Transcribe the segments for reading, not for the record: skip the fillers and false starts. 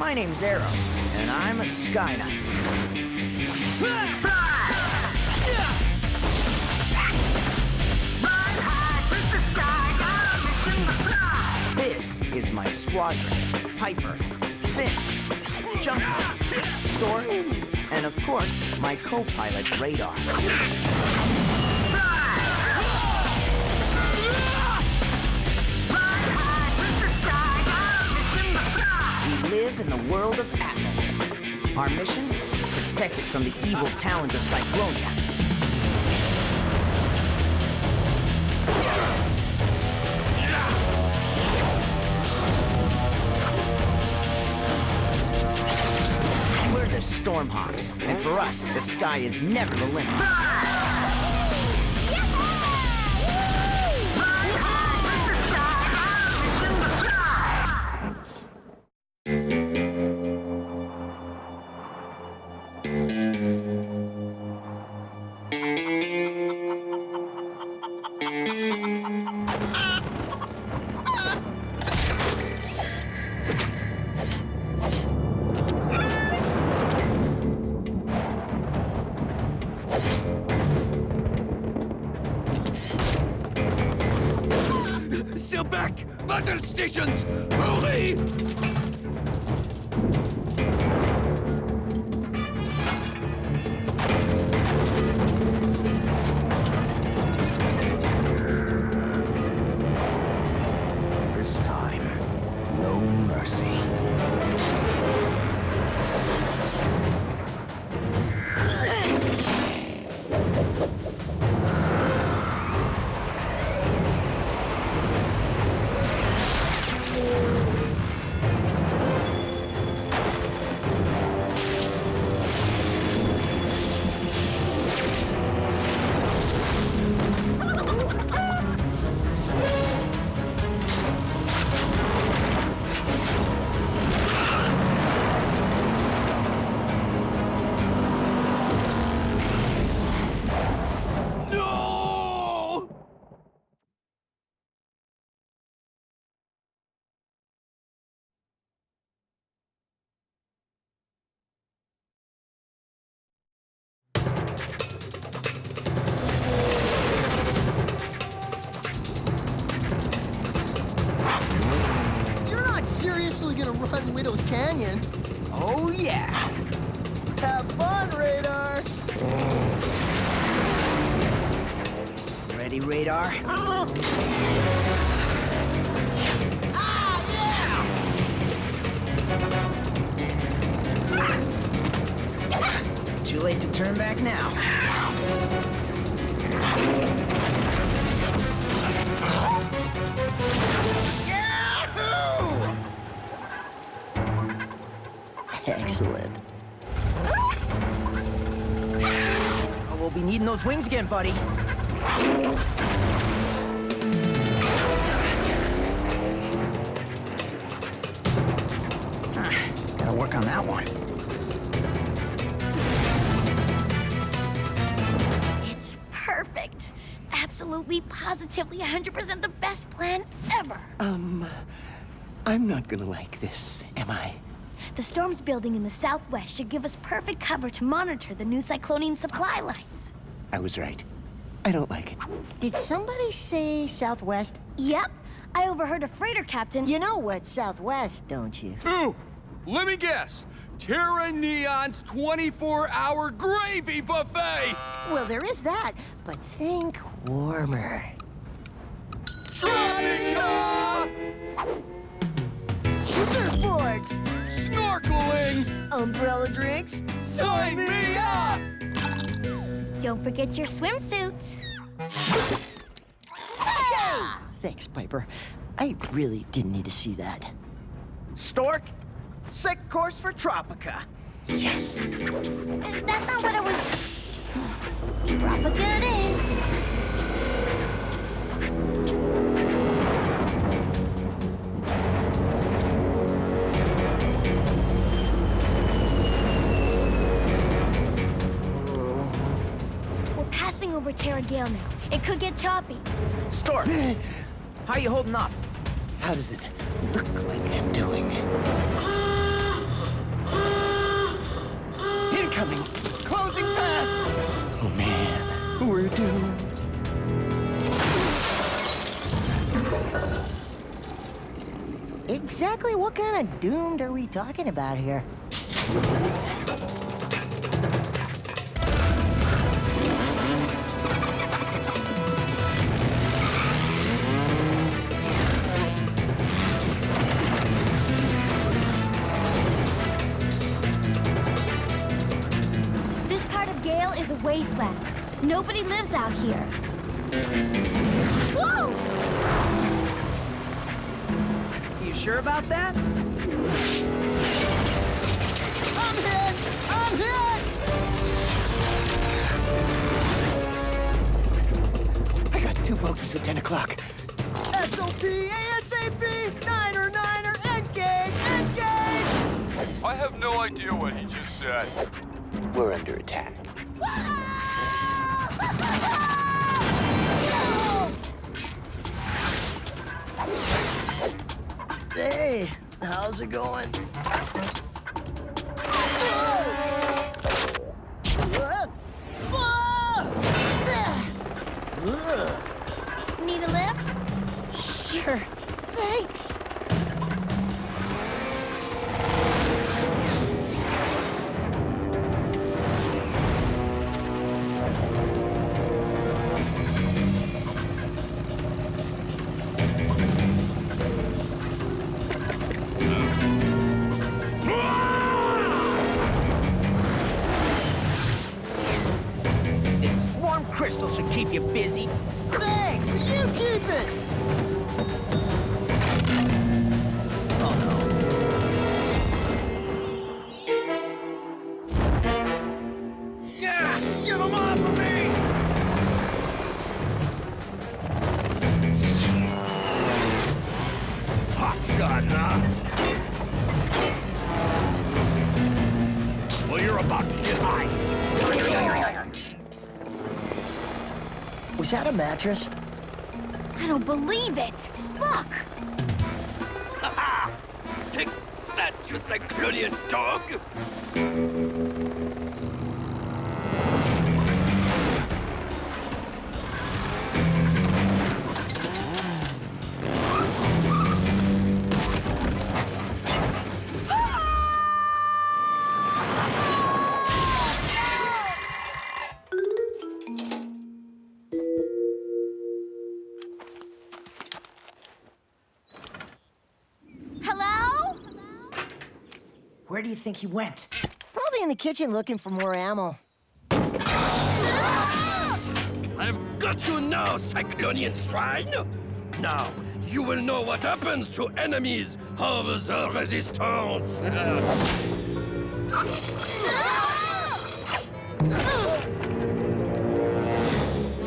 My name's Arrow, and I'm a Sky Knight. This is my squadron. Piper, Finn, Junker, Stork, and of course, my co-pilot, Radar. We live in the world of Atmos. Our mission? Protect it from the evil talent of Cyclonia. We're the Stormhawks, and for us, the sky is never the limit. Still back! Battle stations! Hurry! This time, no mercy. Seriously gonna run Widow's Canyon? Oh, yeah. Have fun, Radar! Ready, Radar? Too late to turn back now. Excellent. Oh, we'll be needing those wings again, buddy. Gotta work on that one. It's perfect. Absolutely, positively, 100% the best plan ever. I'm not gonna like this, am I? The storm's building in the southwest should give us perfect cover to monitor the new Cyclonian supply lines. I was right. I don't like it. Did somebody say Southwest? Yep, I overheard a freighter captain. You know what Southwest, don't you? Ooh! Let me guess. Terra Neon's 24-hour gravy buffet! Well, there is that, but think warmer. Tropica! Surfboards! Snorkeling! Umbrella drinks! Sign me up! Don't forget your swimsuits. Thanks, Piper. I really didn't need to see that. Stork, set course for Tropica. Yes! That's not what it was. Tropica it is. Over Terra Gale now. It could get choppy. Stork, how you holding up? How does it look like I'm doing? incoming. Closing fast. Oh man, we're doomed. Exactly what kind of doomed are we talking about here? This part of Gale is a wasteland. Nobody lives out here. Whoa! You sure about that? I'm hit! I'm hit! I got 2 bogeys at 10 o'clock. SOP, ASAP, Niner, engage! I have no idea what he just said. We're under attack. Hey, how's it going? Need a lift? Sure, thanks. This swarm crystal should keep you busy. Thanks, but you keep it! Oh no. Yeah! Get him off of me! Hot shot, huh? Well, you're about to get iced. Was that a mattress? I don't believe it. Look! Take that, you Cyclonian dog! Hello? Where do you think he went? Probably in the kitchen looking for more ammo. I've got you now, Cyclonian swine! Now, you will know what happens to enemies of the Resistance!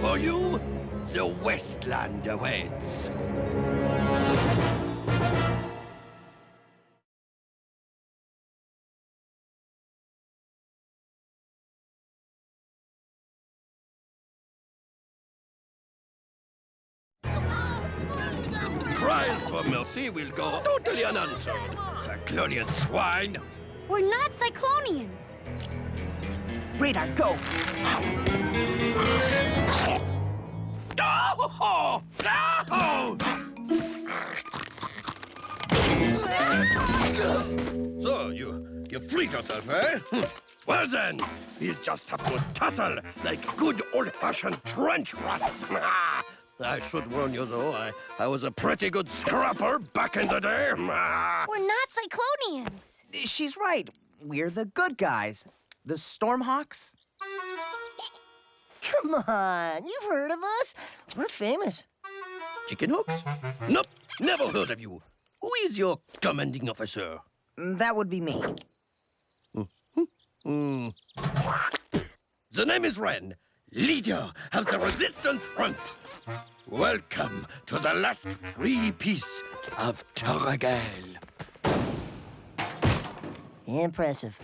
For you, the wasteland awaits. Cries for mercy will go totally unanswered, Cyclonian swine! We're not Cyclonians. Radar, go! No! No! So, you freed yourself, eh? Well then, we'll just have to tussle like good old-fashioned trench rats. I should warn you, though, I was a pretty good scrapper back in the day. We're not Cyclonians. She's right. We're the good guys. The Stormhawks. Come on, you've heard of us. We're famous. Chicken hooks? Nope, never heard of you. Who is your commanding officer? That would be me. The name is Ren, leader of the Resistance Front. Welcome to the last free piece of Terra Gale. Impressive.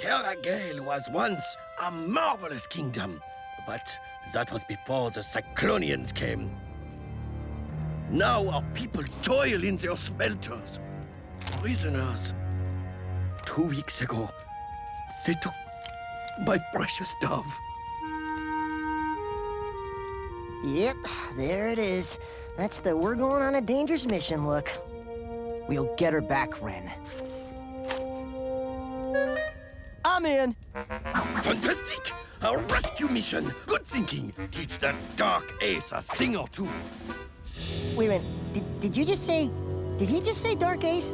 Terra Gale was once a marvelous kingdom, but that was before the Cyclonians came. Now our people toil in their smelters. Prisoners. 2 weeks ago, they took my precious dove. Yep, there it is. That's the we're going on a dangerous mission look. We'll get her back, Ren. I'm in. Fantastic! A rescue mission. Good thinking. Teach that dark ace a thing or two. Wait a minute. Did you just say... Did he just say Dark Ace?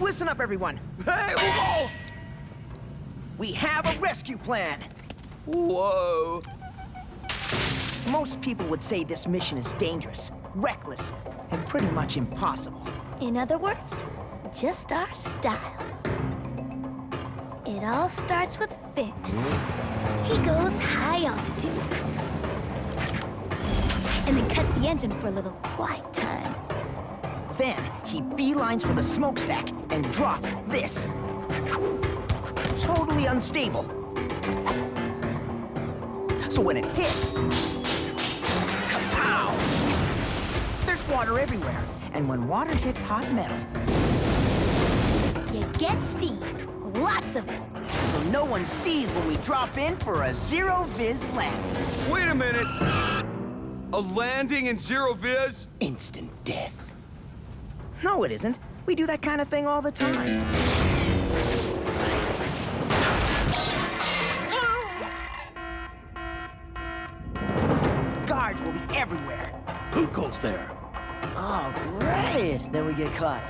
Listen up, everyone. Hey, whoa! We have a rescue plan. Whoa. Most people would say this mission is dangerous, reckless, and pretty much impossible. In other words, just our style. It all starts with Finn. He goes high altitude. And then cuts the engine for a little quiet time. Then he beelines for the smokestack and drops this. Totally unstable. So when it hits, kapow! There's water everywhere, and when water hits hot metal, You get steam. Lots of it. so no one sees when we drop in for a zero-viz landing. Wait a minute. A landing in zero viz? Instant death. No, it isn't. We do that kind of thing all the time. Guards will be everywhere. Who goes there? Oh, great. Then we get caught.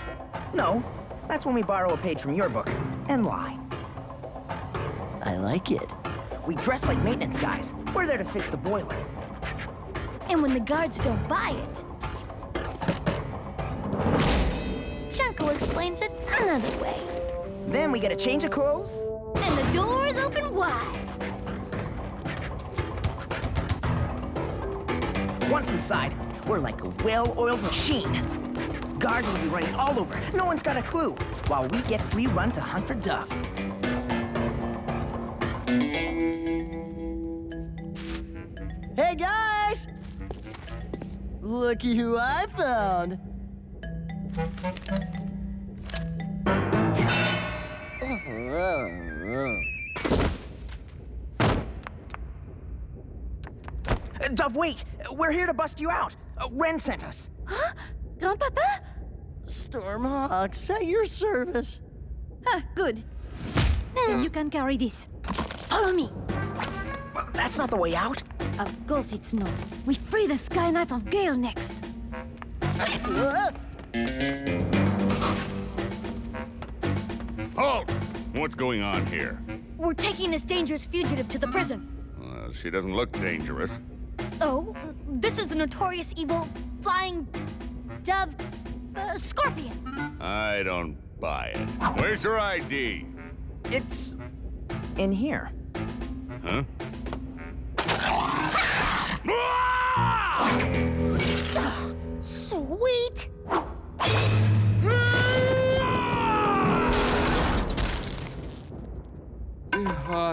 No, that's when we borrow a page from your book and lie. I like it. We dress like maintenance guys. We're there to fix the boiler. And when the guards don't buy it, Chunko explains it another way. Then we get a change of clothes. And the doors open wide. Once inside, we're like a well-oiled machine. Guards will be running all over. No one's got a clue, while we get free run to hunt for Dove. Hey, guys! Looky who I found. Dove, wait! We're here to bust you out. Ren sent us. Huh? Grandpapa? Stormhawks, at your service. Ah, good. You can carry this. Follow me. That's not the way out. Of course it's not. We free the Sky Knight of Gale next. Halt! What's going on here? We're taking this dangerous fugitive to the prison. She doesn't look dangerous. Oh, this is the notorious evil flying dove scorpion. I don't buy it. Where's her ID? It's in here. Huh? Sweet.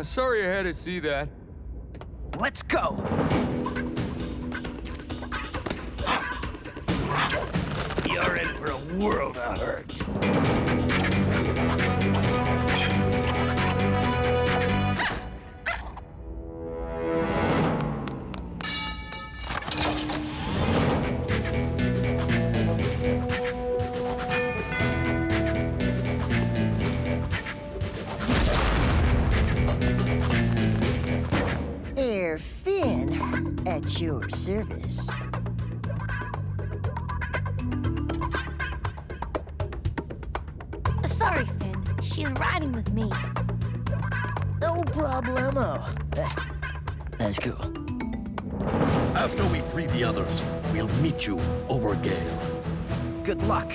Sorry I had to see that. Let's go. You're in for a world of hurt. Air Finn, at your service. Sorry, Finn. She's riding with me. No problemo. That's cool. After we free the others, we'll meet you over Gale. Good luck.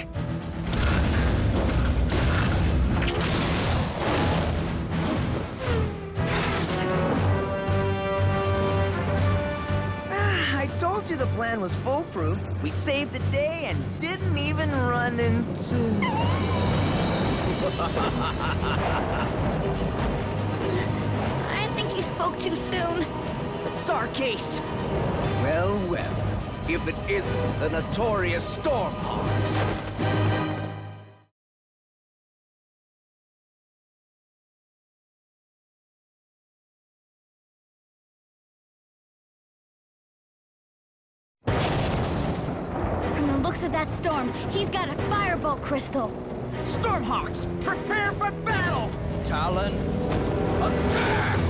I told told you the plan was foolproof. We saved the day and didn't even run into... I think you spoke too soon. the Dark Ace. Well, well. If it isn't the notorious Stormhawks. From the looks of that storm, he's got a firebolt crystal. Stormhawks, prepare for battle! Talons, attack!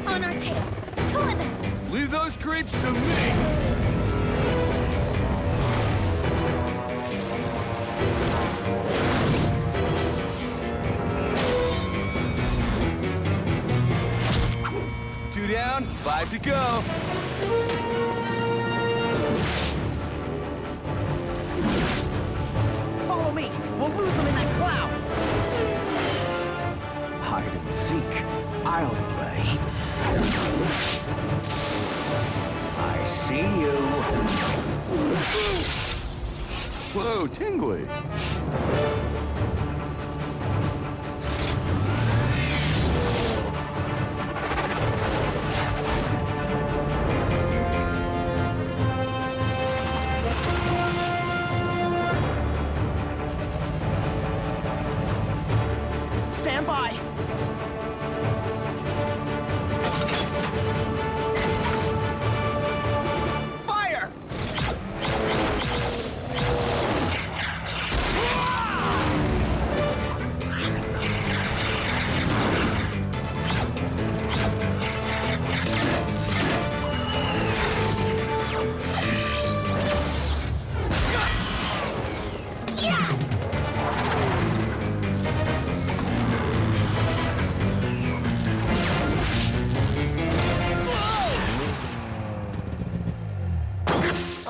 On our tail. Two of them. Leave those creeps to me! Two down, 5 to go. Follow me. We'll lose them in that cloud. Hide and seek. I'll play. I see you. Whoa, tingly. Stand by. Fire! Yes!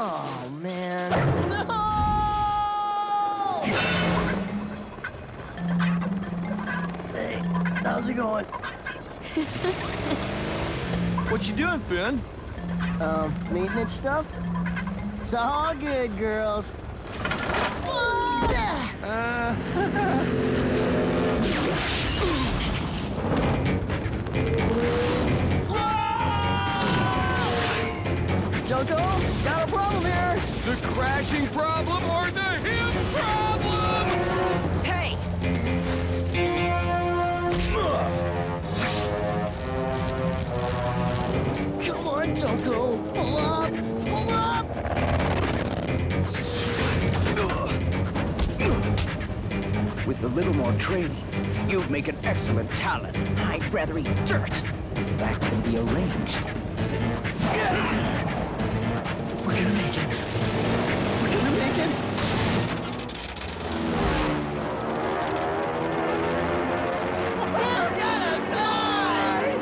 Oh, man. No! Hey, how's it going? What you doing, Finn? Maintenance stuff? It's all good, girls. Junko, got a problem here. The crashing problem or the him problem? Hey! Come on, Junko, pull up, pull up. With a little more training, you'd make an excellent Talon. I'd rather eat dirt. That can be arranged. We're gonna make it. We're gonna make it. We're gonna die!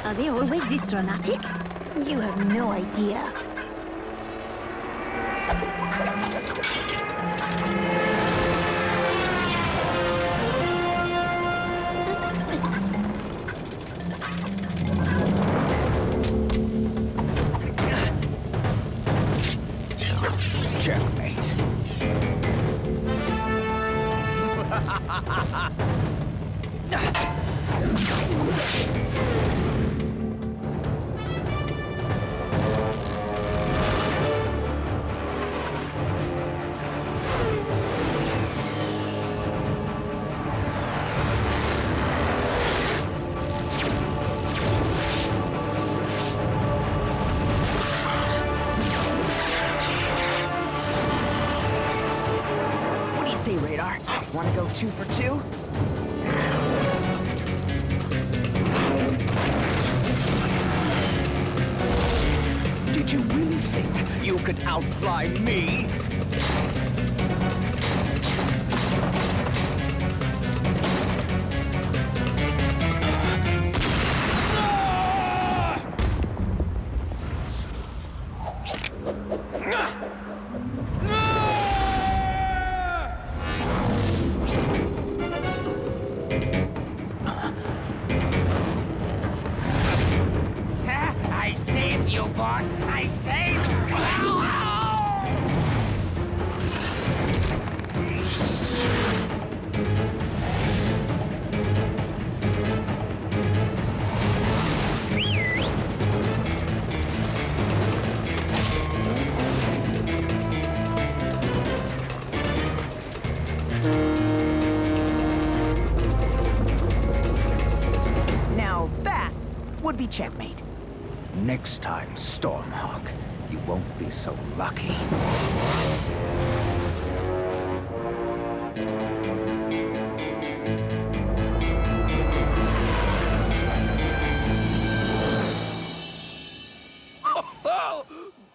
Are they always this dramatic? You have no idea. Checkmate. What do you say, Radar? Want to go 2 for 2? Did you really think you could outfly me? I saved you, boss. I saved you. Now that would be checkmate. Next time, Stormhawk, you won't be so lucky. Oh,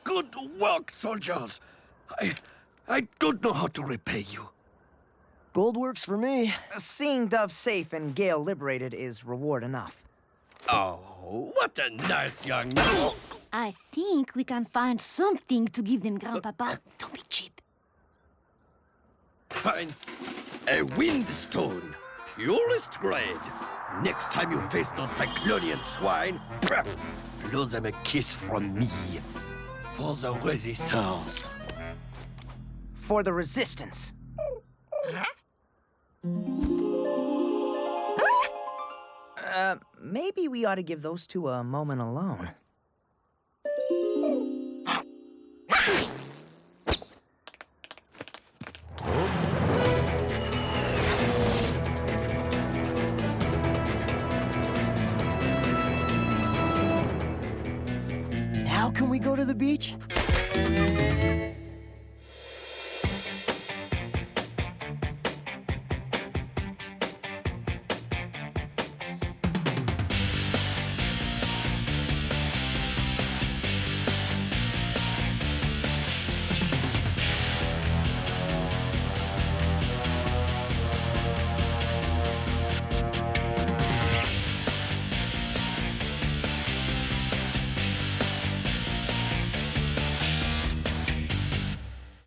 good work, soldiers. I don't know how to repay you. Gold works for me. Seeing Dove safe and Gale liberated is reward enough. Oh, what a nice young man. I think we can find something to give them, Grandpapa. Don't be cheap. Fine. A windstone. Purest grade. Next time you face those Cyclonian swine, blow them a kiss from me. For the resistance. For the resistance. Maybe we ought to give those two a moment alone. Now can we go to the beach?